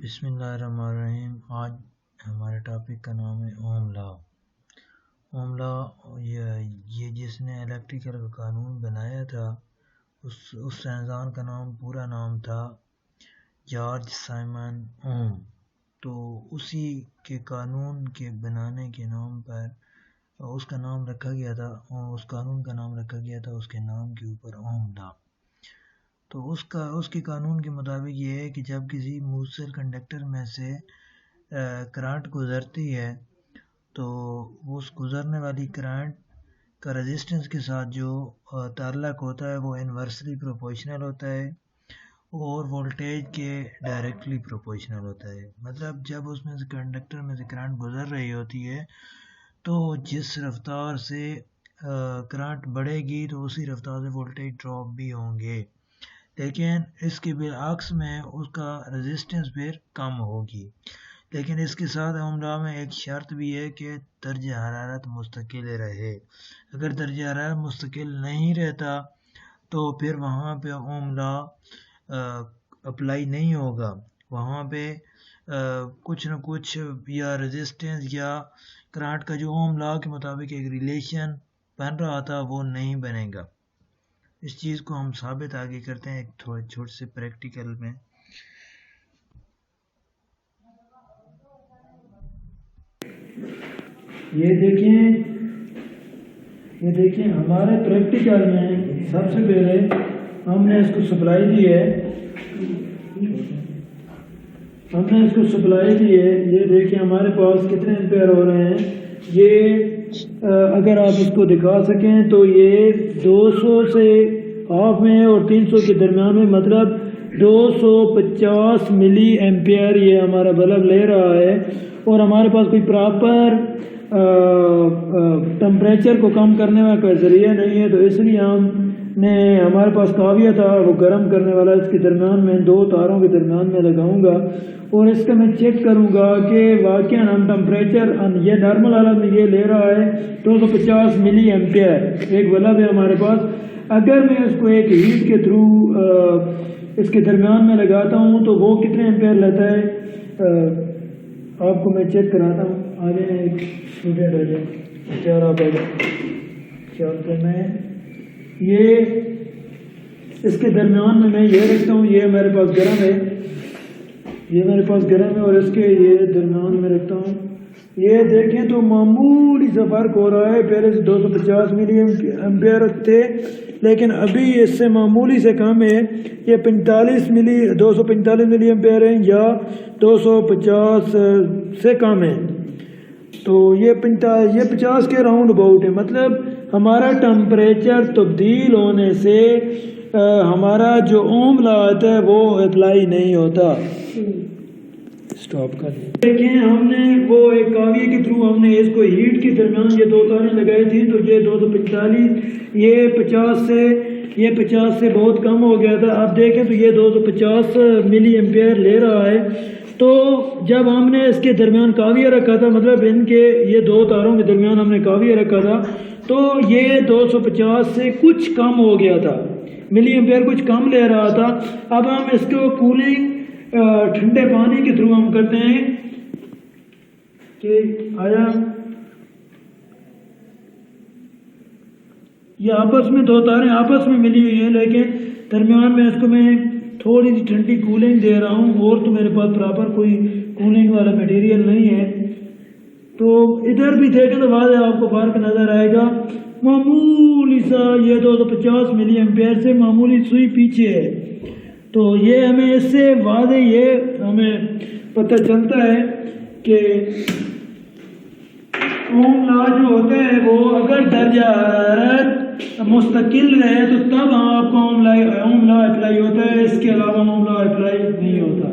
بسم اللہ الرحمن الرحیم۔ آج ہمارے ٹاپک کا نام ہے اوم لا۔ اوم لا یہ جس نے الیکٹریکل کا قانون بنایا تھا اس سائنسدان کا پورا نام تھا جارج سائمن اوم۔ تو اسی کے قانون کے بنانے کے نام پر اس کا نام رکھا گیا تھا، اس قانون کا نام رکھا گیا تھا اس کے نام کے اوپر اوم لا۔ تو اس کے قانون کے مطابق یہ ہے کہ جب کسی موصل کنڈکٹر میں سے کرنٹ گزرتی ہے تو اس گزرنے والی کرنٹ کا ریزسٹنس کے ساتھ جو تعلق ہوتا ہے وہ انورسلی پروپورشنل ہوتا ہے اور وولٹیج کے ڈائریکٹلی پروپورشنل ہوتا ہے۔ مطلب جب اس میں سے کنڈکٹر میں سے کرنٹ گزر رہی ہوتی ہے تو جس رفتار سے کرنٹ بڑھے گی تو اسی رفتار سے وولٹیج ڈراپ بھی ہوں گے، لیکن اس کے بالعکس میں اس کا ریزسٹنس پھر کم ہوگی۔ لیکن اس کے ساتھ اوم لا میں ایک شرط بھی ہے کہ درجہ حرارت مستقل رہے۔ اگر درجہ حرارت مستقل نہیں رہتا تو پھر وہاں پہ اوم لا اپلائی نہیں ہوگا، وہاں پہ کچھ نہ کچھ یا ریزسٹنس یا کرنٹ کا جو اوم لا کے مطابق ایک ریلیشن بن رہا تھا وہ نہیں بنے گا۔ اس چیز کو ہم ثابت آگے کرتے ہیں ایک تھوڑے چھوٹے سے پریکٹیکل میں۔ یہ دیکھیں ہمارے پریکٹیکل میں سب سے پہلے ہم نے اس کو سپلائی دی ہے، یہ دیکھیں ہمارے پاس کتنے ایمپیئر ہو رہے ہیں۔ یہ اگر آپ اس کو دکھا سکیں تو یہ 200 سے ہاف میں اور 300 کے درمیان میں، مطلب 250 ملی ایمپیئر یہ ہمارا بلب لے رہا ہے۔ اور ہمارے پاس کوئی پراپر ٹمپریچر کو کم کرنے کا کوئی ذریعہ نہیں ہے، تو اس لیے ہمارے پاس کاویہ تھا وہ گرم کرنے والا، اس کے درمیان میں 2 تاروں کے درمیان میں لگاؤں گا اور اس کا میں چیک کروں گا کہ واقعاً ہم ٹمپریچر یہ نارمل حالت میں یہ لے رہا ہے 250 ملی ایمپیئر ایک بلب ہے ہمارے پاس۔ اگر میں اس کو ایک ہیٹ کے تھرو اس کے درمیان میں لگاتا ہوں تو وہ کتنے ایمپیئر لیتا ہے آپ کو میں چیک کراتا ہوں۔ آ جائیں ایک اسٹوڈنٹ آ جائیں، چار آپ آ جائیں، میں یہ اس کے درمیان میں یہ رکھتا ہوں، یہ میرے پاس گرم ہے، اور اس کے یہ درمیان میں رکھتا ہوں۔ یہ دیکھیں تو معمولی سا فرق ہو رہا ہے، پہلے سے 250 ملی ایمپیئر تھے لیکن ابھی اس سے معمولی سے کم ہے، یہ 245 ملی ایمپیئر ہیں یا 250 سے کم ہے، تو یہ 50 کے راؤنڈ اباؤٹ ہے۔ مطلب ہمارا ٹمپریچر تبدیل ہونے سے ہمارا جو اوم لا آتا ہے وہ اپلائی نہیں ہوتا۔ اسٹاپ کر دیکھیں ہم نے وہ ایک کاویہ کے تھرو ہم نے اس کو ہیٹ کے درمیان یہ 2 تاریں لگائی تھی، تو یہ 245 یہ 50 سے بہت کم ہو گیا تھا۔ اب دیکھیں تو یہ 250 ملی ایمپیئر لے رہا ہے۔ تو جب ہم نے اس کے درمیان کاویہ رکھا تھا، مطلب ان کے یہ 2 تاروں کے درمیان ہم نے کاویہ رکھا تھا، تو یہ 250 سے کچھ کم ہو گیا تھا، ملی ایمپیئر کچھ کم لے رہا تھا۔ اب ہم اس کو کولنگ ٹھنڈے پانی کے تھرو ہم کرتے ہیں کہ آیا یہ آپس میں 2 تاریں آپس میں ملی ہوئی ہیں، لیکن درمیان میں اس کو میں تھوڑی سی ٹھنڈی کولنگ دے رہا ہوں، اور تو میرے پاس پراپر کوئی کولنگ والا میٹیریل نہیں ہے۔ تو ادھر بھی دیکھیں تو واضح آپ کو فرق نظر آئے گا، معمولی سا یہ 250 ملی ایمپیئر سے معمولی سوئی پیچھے ہے۔ تو یہ ہمیں اس سے واضح یہ ہمیں پتہ چلتا ہے کہ اوم لا جو ہوتا ہے وہ اگر درجہ حرارت مستقل رہے تو تب آپ کو اوم لا اپلائی ہوتا ہے، اس کے علاوہ اوم لا اپلائی نہیں ہوتا۔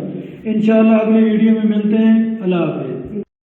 انشاءاللہ اگلے ویڈیو میں ملتے ہیں۔ اللہ حافظ۔